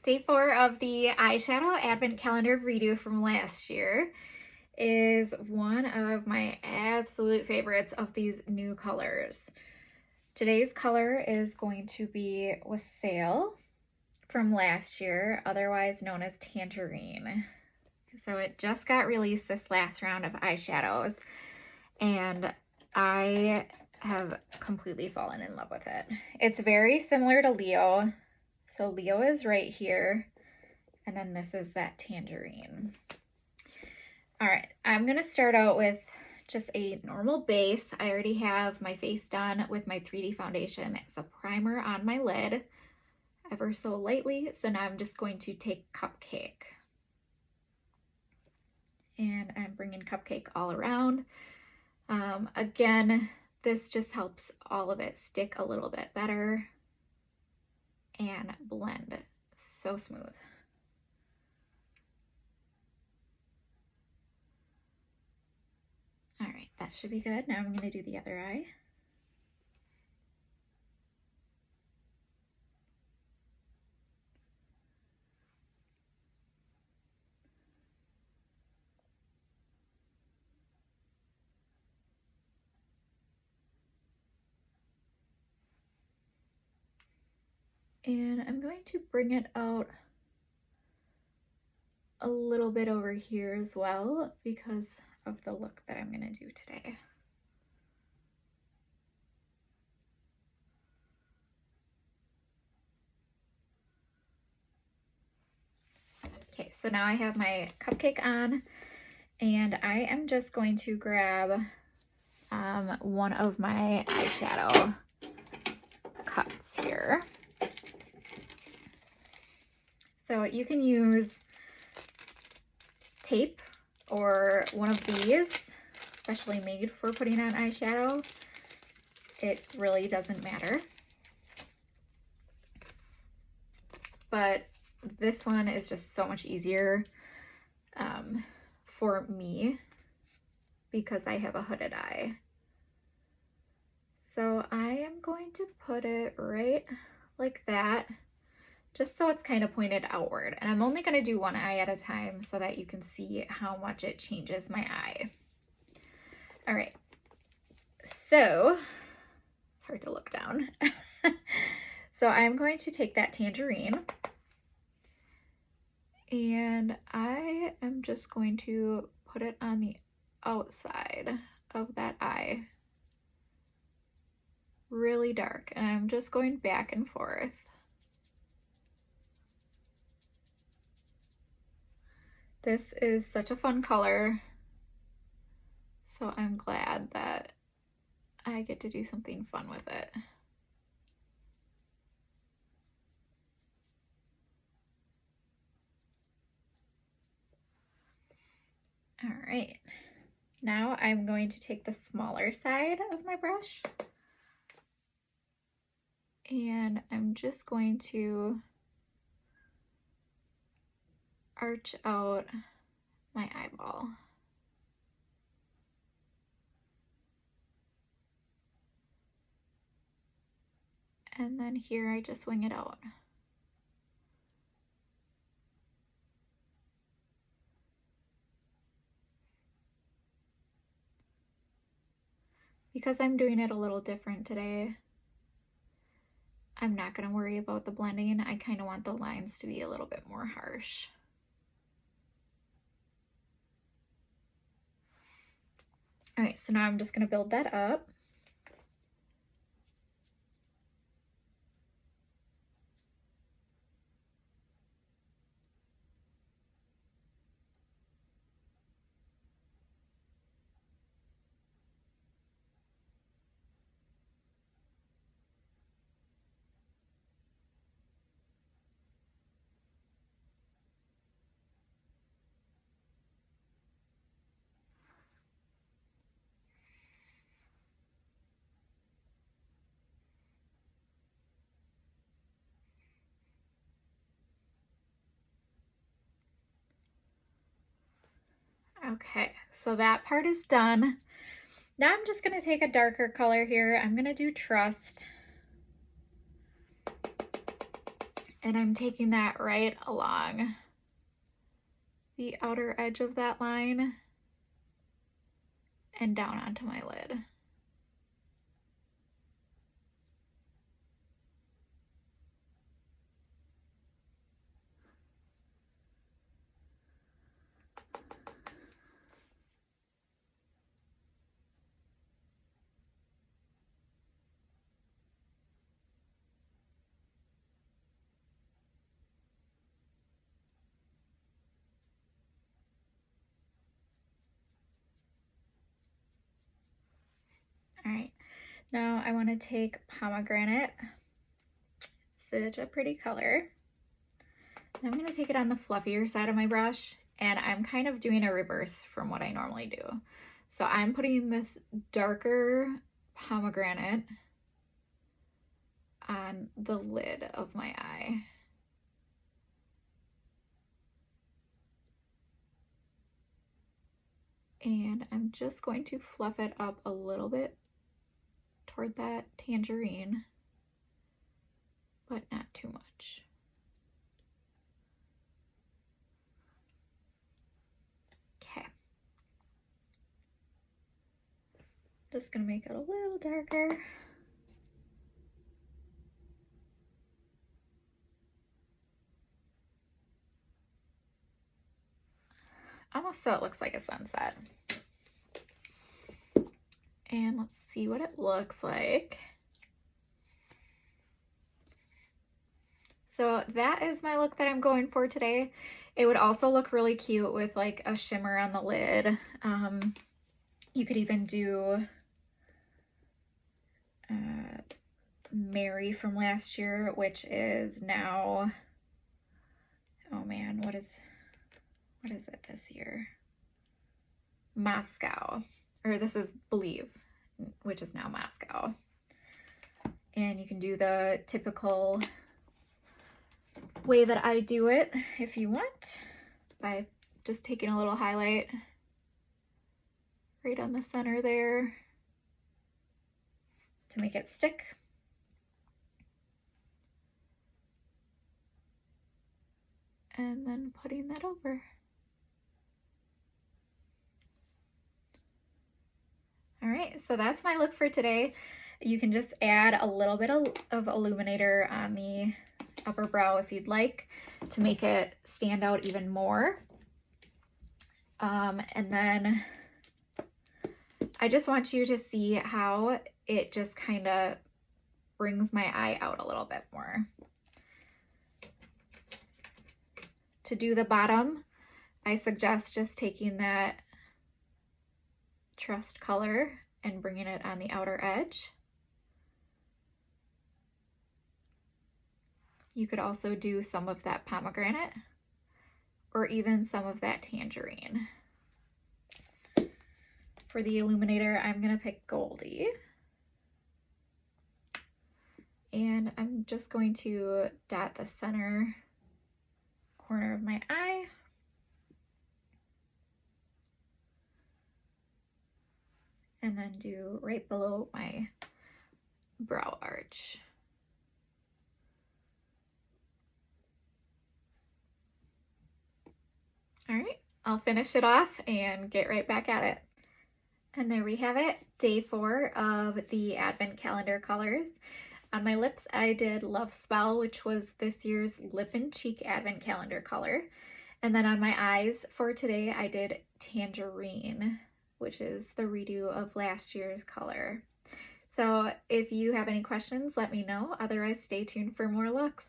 Day 4 of the eyeshadow advent calendar redo from last year is one of my absolute favorites of these new colors. Today's color is going to be Wassail from last year, otherwise known as Tangerine. So it just got released this last round of eyeshadows, and I have completely fallen in love with it. It's very similar to Leo. So Leo is right here, and then this is that Tangerine. All right, I'm gonna start out with just a normal base. I already have my face done with my 3D foundation. It's a primer on my lid, ever so lightly. So now I'm just going to take Cupcake. And I'm bringing Cupcake all around. Again, this just helps all of it stick a little bit better and blend so smooth. All right, that should be good. Now I'm going to do the other eye. And I'm going to bring it out a little bit over here as well because of the look that I'm going to do today. Okay, so now I have my Cupcake on, and I am just going to grab one of my eyeshadow cuts here. So you can use tape or one of these, especially made for putting on eyeshadow. It really doesn't matter. But this one is just so much easier for me because I have a hooded eye. So I am going to put it right like that, just so it's kind of pointed outward. And I'm only going to do one eye at a time so that you can see how much it changes my eye. All right, so it's hard to look down. So I'm going to take that Tangerine, and I am just going to put it on the outside of that eye, really dark, and I'm just going back and forth. This is such a fun color, so I'm glad that I get to do something fun with it. All right, now I'm going to take the smaller side of my brush, and I'm just going to arch out my eyeball. And then here I just wing it out. Because I'm doing it a little different today, I'm not going to worry about the blending. I kind of want the lines to be a little bit more harsh. All right, so now I'm just going to build that up. Okay, so that part is done. Now I'm just going to take a darker color here. I'm going to do Trust. And I'm taking that right along the outer edge of that line and down onto my lid. All right, now I want to take Pomegranate, such a pretty color. And I'm going to take it on the fluffier side of my brush, and I'm kind of doing a reverse from what I normally do. So I'm putting this darker Pomegranate on the lid of my eye. And I'm just going to fluff it up a little bit toward that tangerine, but not too much. Okay. Just gonna make it a little darker. Almost so it looks like a sunset. And let's see what it looks like. So that is my look that I'm going for today. It would also look really cute with like a shimmer on the lid. You could even do Mary from last year, which is now, oh man, what is it this year? Moscow, or this is Believe, which is now Moscow. And you can do the typical way that I do it if you want, by just taking a little highlight right on the center there to make it stick. And then putting that over. All right, so that's my look for today. You can just add a little bit of illuminator on the upper brow if you'd like to make it stand out even more. And then I just want you to see how it just kind of brings my eye out a little bit more. To do the bottom, I suggest just taking that Trust color and bringing it on the outer edge. You could also do some of that Pomegranate or even some of that Tangerine. For the illuminator, I'm gonna pick Goldie. And I'm just going to dot the center corner of my eye. And then do right below my brow arch. All right, I'll finish it off and get right back at it. And there we have it, day 4 of the Advent Calendar colors. On my lips, I did Lovespell, which was this year's Lip&Cheek Advent Calendar color. And then on my eyes for today, I did Tangerine, which is the redo of last year's color. So if you have any questions, let me know. Otherwise, stay tuned for more looks.